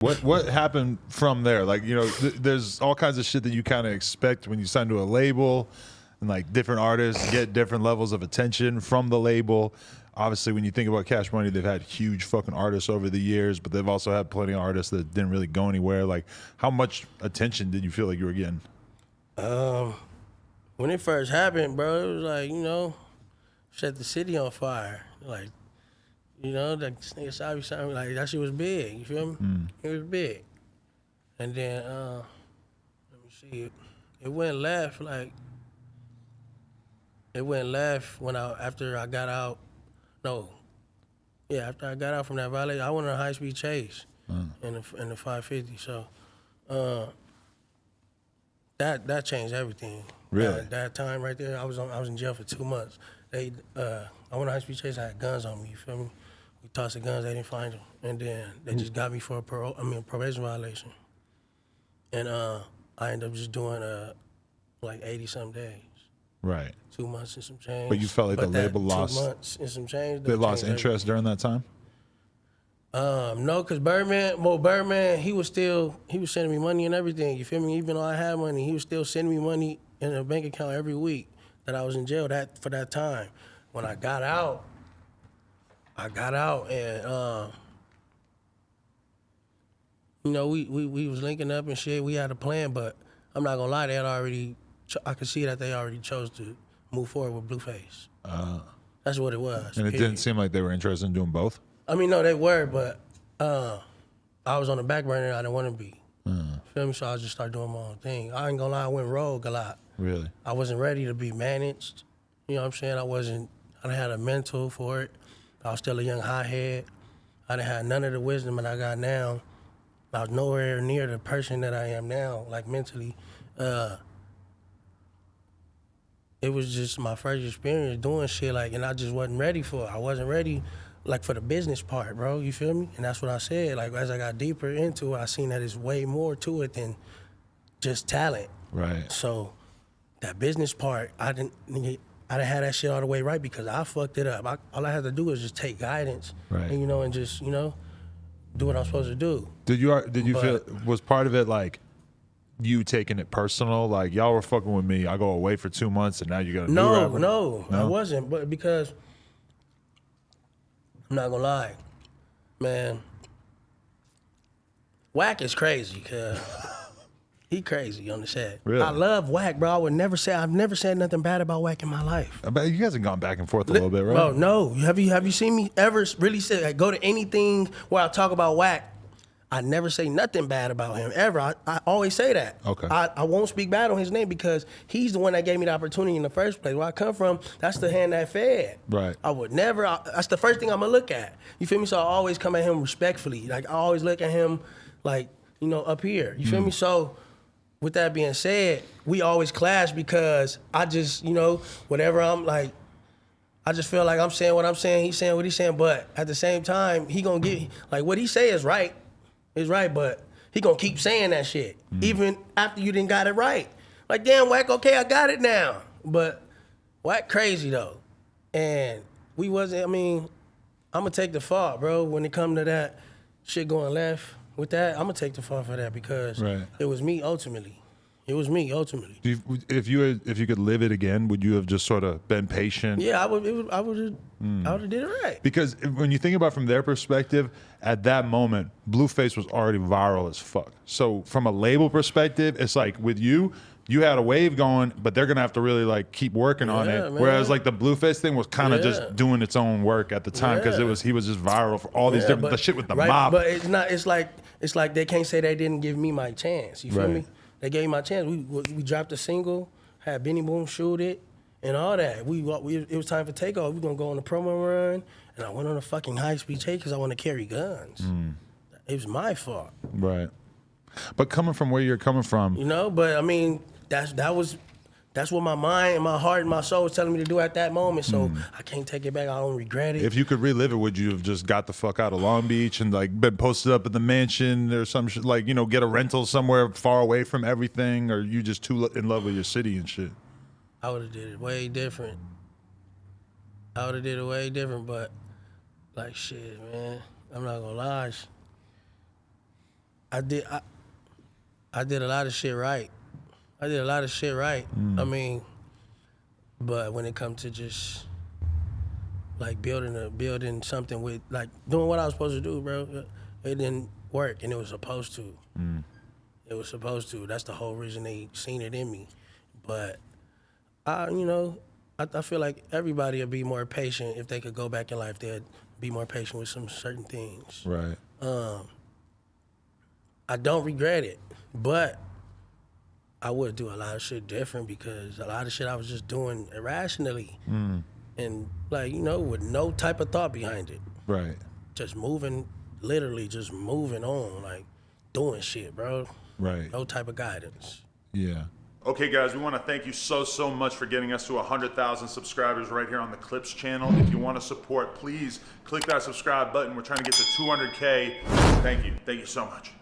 What happened from there? Like, you know, there's all kinds of shit that you kind of expect when you sign to a label, and like different artists get different levels of attention from the label. Obviously, when you think about Cash Money, they've had huge fucking artists over the years, but they've also had plenty of artists that didn't really go anywhere. Like, how much attention did you feel like you were getting? When it first happened, bro, it was like, you know, set the city on fire. Like, you know, like this nigga Saviii sounded like that shit was big. You feel me? It was big. And then let me see, it went left. Like it went left when after I got out. No, yeah, after I got out from that violation, I went on a high-speed chase in the 550. So that changed everything. Really? That time right there, I was in jail for 2 months. I went on a high-speed chase. I had guns on me. You feel me? We tossed the guns. They didn't find them, and then they just got me for a probation violation. And I ended up just doing like 80-some days. Right. 2 months and some change. But you felt like the label lost. 2 months and some change. They lost interest during that time. No, cause Birdman, he was sending me money and everything. You feel me? Even though I had money, he was still sending me money in a bank account every week that I was in jail for that time. When I got out, and you know, we was linking up and shit. We had a plan, but I'm not gonna lie, I could see that they already chose to move forward with Blueface. That's what it was. And it didn't seem like they were interested in doing both? I mean, no, they were, but I was on the back burner and I didn't want to be. Feel me? So I just started doing my own thing. I ain't gonna lie, I went rogue a lot. Really? I wasn't ready to be managed. You know what I'm saying? I didn't have a mental for it. I was still a young hothead. I didn't have none of the wisdom that I got now. I was nowhere near the person that I am now, like mentally. It was just my first experience doing shit, like, and I just wasn't ready for it. I wasn't ready, like, for the business part, bro, you feel me? And that's what I said. Like, as I got deeper into it, I seen that it's way more to it than just talent. Right. So that business part, I didn't have that shit all the way right because I fucked it up. All I had to do was just take guidance, right, and, you know, and just, you know, do what I'm supposed to do. Did you feel, was part of it like you taking it personal? Like, y'all were fucking with me, I go away for 2 months and now you're gonna do whatever? No, I wasn't. But because, I'm not gonna lie, man, Wack is crazy, cuz he crazy on the set. Really? I love Wack, bro. I've never said nothing bad about Wack in my life. I bet you guys have gone back and forth a little bit, right? Bro, no. Have you seen me ever really say, like, go to anything where I talk about Wack? I never say nothing bad about him, ever. I always say that. Okay. I won't speak bad on his name because he's the one that gave me the opportunity in the first place. Where I come from, that's the hand that fed. Right. I would never, that's the first thing I'm gonna look at. You feel me? So I always come at him respectfully. Like, I always look at him like, you know, up here. You feel me? So, with that being said, we always clash because I just, you know, whatever I'm like, I just feel like I'm saying what I'm saying, he's saying what he's saying, but at the same time, he gonna get, like, what he say is right, but he gonna keep saying that shit, even after you didn't got it right. Like, damn, Wack, okay, I got it now. But Wack crazy, though. And we wasn't, I mean, I'm gonna take the fault, bro, when it come to that shit going left. With that, I'm gonna take the fall for that because it was me ultimately. It was me ultimately. If you could live it again, would you have just sort of been patient? Yeah, I would have did it right. Because when you think about it from their perspective, at that moment, Blueface was already viral as fuck. So from a label perspective, it's like with you had a wave going, but they're gonna have to really like keep working on it. Man. Whereas like the Blueface thing was kind of just doing its own work at the time because he was just viral for all these different the shit with the mob. But it's not. It's like they can't say they didn't give me my chance. You feel me? They gave me my chance. We dropped a single, had Benny Boom shoot it, and all that. It was time for takeoff. We gonna go on a promo run, and I went on a fucking high-speed chase because I want to carry guns. It was my fault. Right. But coming from where you're coming from, you know. But I mean, that's what my mind and my heart and my soul was telling me to do at that moment. So I can't take it back. I don't regret it. If you could relive it, would you have just got the fuck out of Long Beach and like been posted up at the mansion or some shit, like, you know, get a rental somewhere far away from everything, or you just too in love with your city and shit? I would have did it way different. But like, shit, man, I'm not gonna lie. I did a lot of shit right. I mean, but when it comes to just like building something with like doing what I was supposed to do, bro, it didn't work, and it was supposed to. It was supposed to. That's the whole reason they seen it in me. But I feel like everybody would be more patient if they could go back in life. They'd be more patient with some certain things. Right. I don't regret it, but I would do a lot of shit different because a lot of shit I was just doing irrationally and like, with no type of thought behind it. Right. Just literally just moving on, like doing shit, bro. Right. No type of guidance. Yeah. Okay, guys, we want to thank you so much for getting us to 100,000 subscribers right here on the Clips channel. If you want to support, please click that subscribe button. We're trying to get to 200K. Thank you so much.